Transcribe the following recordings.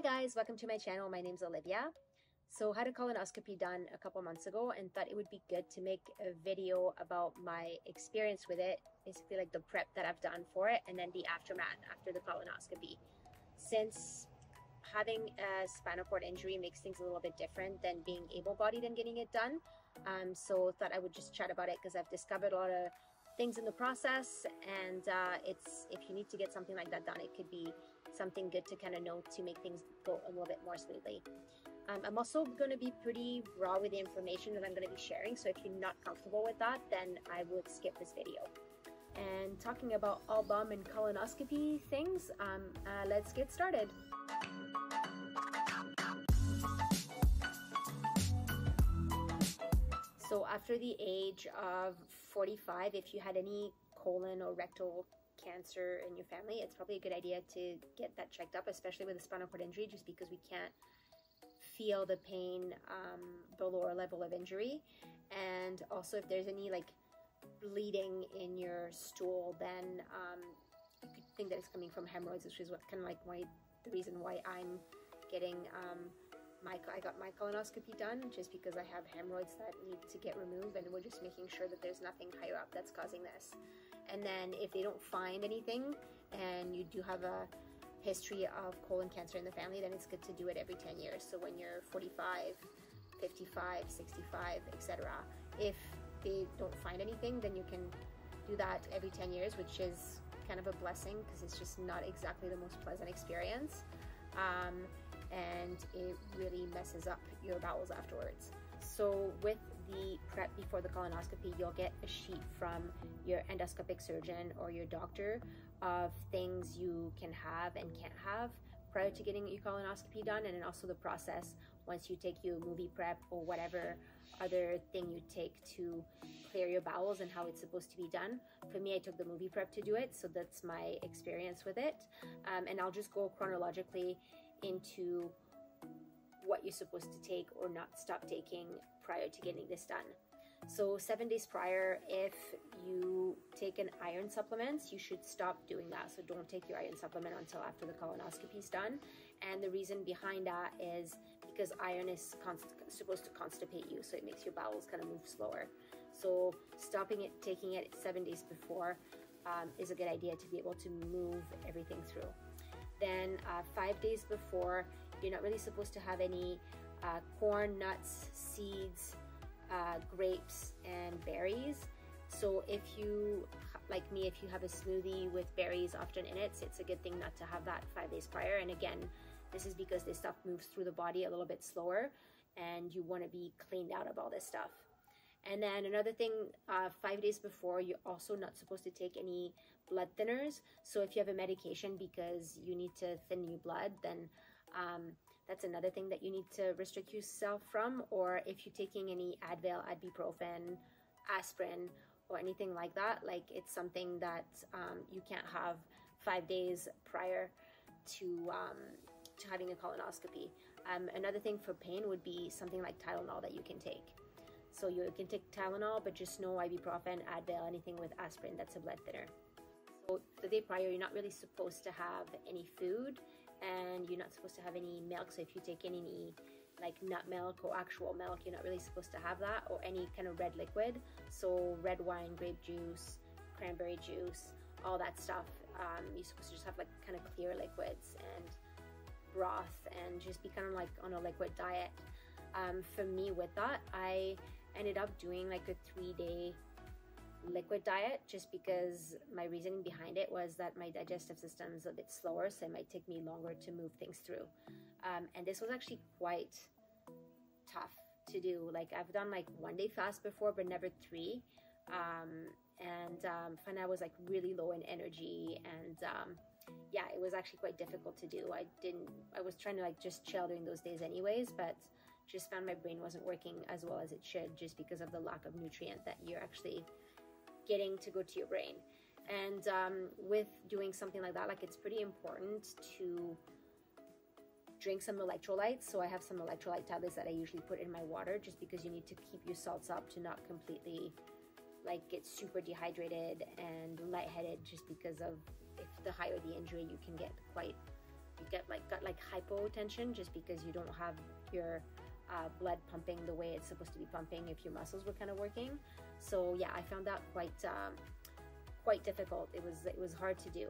Hi guys, welcome to my channel. My name's Olivia. So I had a colonoscopy done a couple months ago and thought it would be good to make a video about my experience with it, basically like the prep that I've done for it and then the aftermath after the colonoscopy. Since having a spinal cord injury makes things a little bit different than being able-bodied and getting it done, so thought I would just chat about it because I've discovered a lot of things in the process, and if you need to get something like that done, it could be something good to kind of know to make things go a little bit more smoothly. I'm also going to be pretty raw with the information that I'm going to be sharing, so if you're not comfortable with that, then I would skip this video. And talking about all bum and colonoscopy things, let's get started. So after the age of 45, if you had any colon or rectal cancer in your family, it's probably a good idea to get that checked up, especially with a spinal cord injury, just because we can't feel the pain below our level of injury. And also if there's any like bleeding in your stool, then you could think that it's coming from hemorrhoids, which is what kind of like the reason why I'm getting I got my colonoscopy done, just because I have hemorrhoids that need to get removed, and we're just making sure that there's nothing higher up that's causing this. And then if they don't find anything and you do have a history of colon cancer in the family, then it's good to do it every 10 years. So when you're 45, 55, 65, etc. If they don't find anything, then you can do that every 10 years, which is kind of a blessing because it's just not exactly the most pleasant experience. And it really messes up your bowels afterwards. So with the prep before the colonoscopy, you'll get a sheet from your endoscopic surgeon or your doctor of things you can have and can't have prior to getting your colonoscopy done, and then also the process once you take your MoviPrep or whatever other thing you take to clear your bowels and how it's supposed to be done. For me, I took the MoviPrep to do it, so that's my experience with it. And I'll just go chronologically into what you're supposed to take or not stop taking prior to getting this done. So 7 days prior, if you take an iron supplement, you should stop doing that. So don't take your iron supplement until after the colonoscopy is done. And the reason behind that is because iron is supposed to constipate you, so it makes your bowels kind of move slower. So stopping it, taking it 7 days before is a good idea to be able to move everything through. Then 5 days before, you're not really supposed to have any corn, nuts, seeds, grapes, and berries. So if you, like me, if you have a smoothie with berries often in it, it's a good thing not to have that 5 days prior. And again, this is because this stuff moves through the body a little bit slower, and you want to be cleaned out of all this stuff. And then another thing, 5 days before, you're also not supposed to take any blood thinners. So if you have a medication because you need to thin your blood, then that's another thing that you need to restrict yourself from. Or if you're taking any Advil, ibuprofen, aspirin, or anything like that, like it's something that you can't have 5 days prior to having a colonoscopy. Another thing for pain would be something like Tylenol that you can take. So you can take Tylenol, but just no ibuprofen, Advil, anything with aspirin that's a blood thinner. So the day prior, you're not really supposed to have any food, and you're not supposed to have any milk. So if you take any like nut milk or actual milk, you're not really supposed to have that, or any kind of red liquid. So red wine, grape juice, cranberry juice, all that stuff. You're supposed to just have like kind of clear liquids and broth, and just be kind of like on a liquid diet. For me with that, I ended up doing like a 3-day liquid diet, just because my reasoning behind it was that my digestive system is a bit slower, so it might take me longer to move things through. And this was actually quite tough to do. Like I've done like 1 day fast before, but never 3. And find I was like really low in energy, and yeah, it was actually quite difficult to do. I was trying to like just chill during those days anyways, but just found my brain wasn't working as well as it should, just because of the lack of nutrient that you're actually getting to go to your brain. And with doing something like that, like it's pretty important to drink some electrolytes. So I have some electrolyte tablets that I usually put in my water, just because you need to keep your salts up to not completely like get super dehydrated and lightheaded, just because of if the higher the injury, you can got like hypotension just because you don't have your blood pumping the way it's supposed to be pumping if your muscles were kind of working. So yeah, I found that quite difficult. It was hard to do.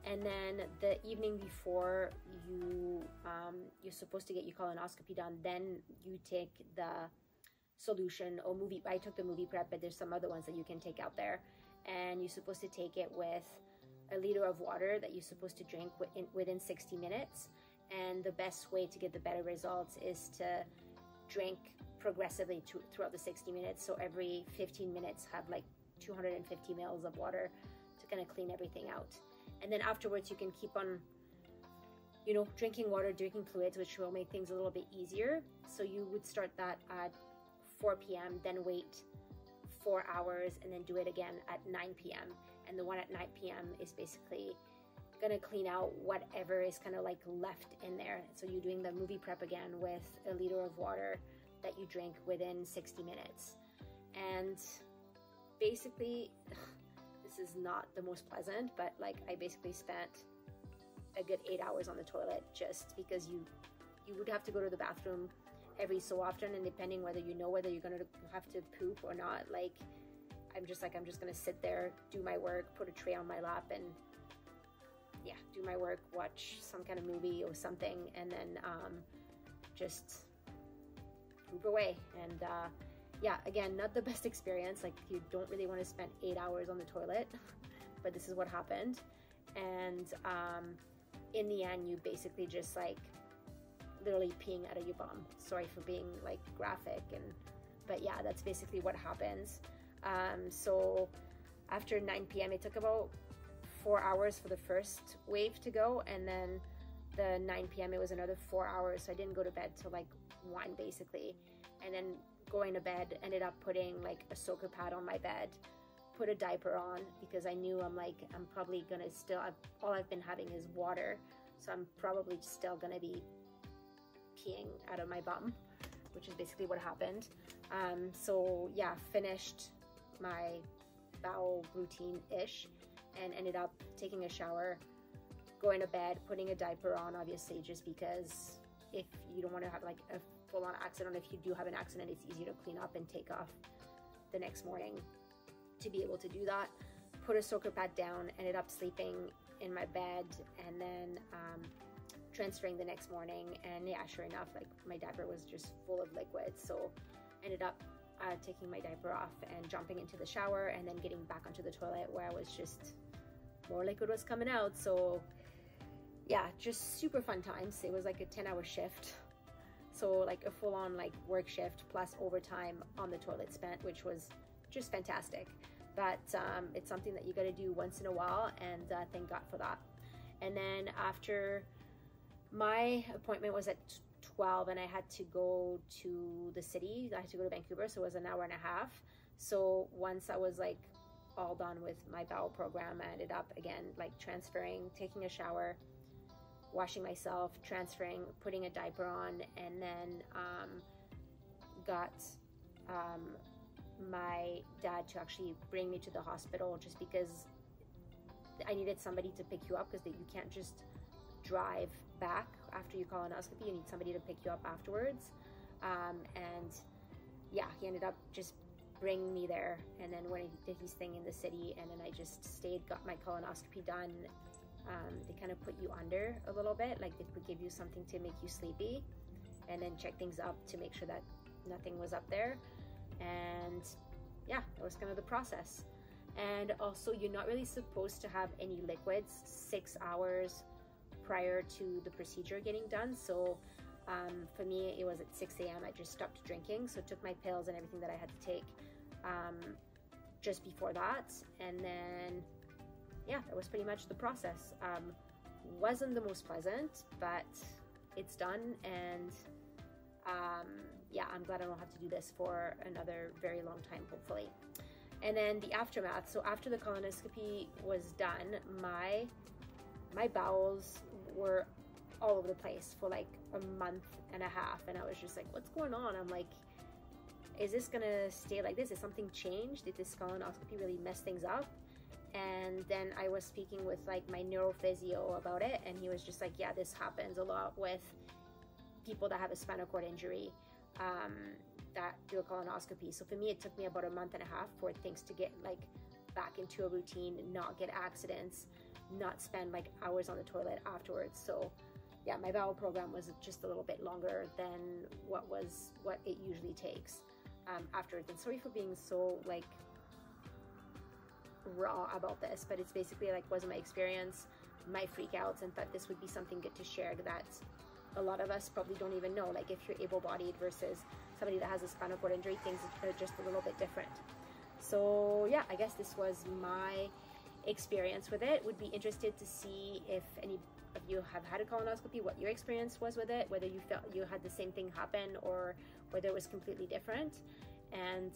And then the evening before you're supposed to get your colonoscopy done, then you take the solution or I took the MoviPrep, but there's some other ones that you can take out there, and you're supposed to take it with a liter of water that you're supposed to drink within 60 minutes. And the best way to get the better results is to drink progressively throughout the 60 minutes. So every 15 minutes have like 250 mils of water to kind of clean everything out. And then afterwards you can keep on, drinking water, drinking fluids, which will make things a little bit easier. So you would start that at 4 p.m., then wait 4 hours, and then do it again at 9 p.m. And the one at 9 p.m. is basically gonna clean out whatever is kind of like left in there. So you're doing the MoviPrep again with a liter of water that you drink within 60 minutes. And basically, this is not the most pleasant, but like I basically spent a good 8 hours on the toilet just because you would have to go to the bathroom every so often, and depending whether whether you're gonna have to poop or not, like I'm just gonna sit there, do my work, put a tray on my lap, and yeah, do my work, watch some kind of movie or something, and then just poop away. And yeah, again, not the best experience. Like you don't really want to spend 8 hours on the toilet, but this is what happened. And in the end, you basically just like literally peeing out of your bum. Sorry for being like graphic, but yeah, that's basically what happens. So after 9 p.m. it took about 4 hours for the first wave to go, and then the 9 p.m. it was another 4 hours. So I didn't go to bed till like 1 basically, and then going to bed ended up putting like a soaker pad on my bed, put a diaper on because I knew I'm probably gonna all I've been having is water, so I'm probably still gonna be peeing out of my bum, which is basically what happened. So yeah, finished my bowel routine-ish and ended up taking a shower, going to bed, putting a diaper on, obviously, just because if you don't want to have like a full-on accident, if you do have an accident, it's easier to clean up and take off the next morning to be able to do that. Put a soaker pad down, ended up sleeping in my bed, and then transferring the next morning, and yeah, sure enough, like my diaper was just full of liquid. So ended up taking my diaper off and jumping into the shower, and then getting back onto the toilet where I was just more liquid was coming out. So yeah, just super fun times. It was like a 10-hour shift, so like a full-on like work shift plus overtime on the toilet spent, which was just fantastic. But it's something that you got to do once in a while, and thank God for that. And then after my appointment was at 12, and I had to go to the city. I had to go to Vancouver, so it was an hour and a half. So once I was like all done with my bowel program, I ended up again like transferring, taking a shower, washing myself, transferring, putting a diaper on, and then got my dad to actually bring me to the hospital, just because I needed somebody to pick you up, because you can't just drive back after your colonoscopy. You need somebody to pick you up afterwards. And yeah, he ended up just bringing me there, and then when he did his thing in the city, and then I just stayed, got my colonoscopy done. They kind of put you under a little bit, like they would give you something to make you sleepy, and then check things up to make sure that nothing was up there. And yeah, that was kind of the process. And also, you're not really supposed to have any liquids 6 hours prior to the procedure getting done. So for me, it was at 6 a.m. I just stopped drinking, so took my pills and everything that I had to take just before that. And then yeah, that was pretty much the process. Wasn't the most pleasant, but it's done. And yeah, I'm glad I don't have to do this for another very long time, hopefully. And then the aftermath. So after the colonoscopy was done, my bowels were all over the place for like a month and a half, and I was just like, what's going on? I'm like, is this gonna stay like this? Is something changed? Did this colonoscopy really mess things up? And then I was speaking with like my neurophysio about it, and he was just like, yeah, this happens a lot with people that have a spinal cord injury that do a colonoscopy. So for me, it took me about a month and a half for things to get like back into a routine, not get accidents, not spend like hours on the toilet afterwards. So yeah, my bowel program was just a little bit longer than what it usually takes afterwards. And sorry for being so like raw about this, but it's basically like wasn't my experience, my freakouts, and thought this would be something good to share that a lot of us probably don't even know. Like if you're able-bodied versus somebody that has a spinal cord injury, things are just a little bit different. So yeah, I guess this was my experience with it. Would be interested to see if any of you have had a colonoscopy, what your experience was with it, whether you felt you had the same thing happen or whether it was completely different. And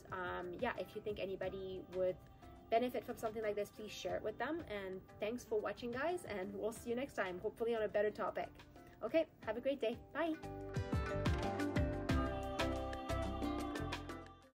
yeah, if you think anybody would benefit from something like this, please share it with them. And thanks for watching, guys, and we'll see you next time, hopefully on a better topic. Okay, have a great day. Bye.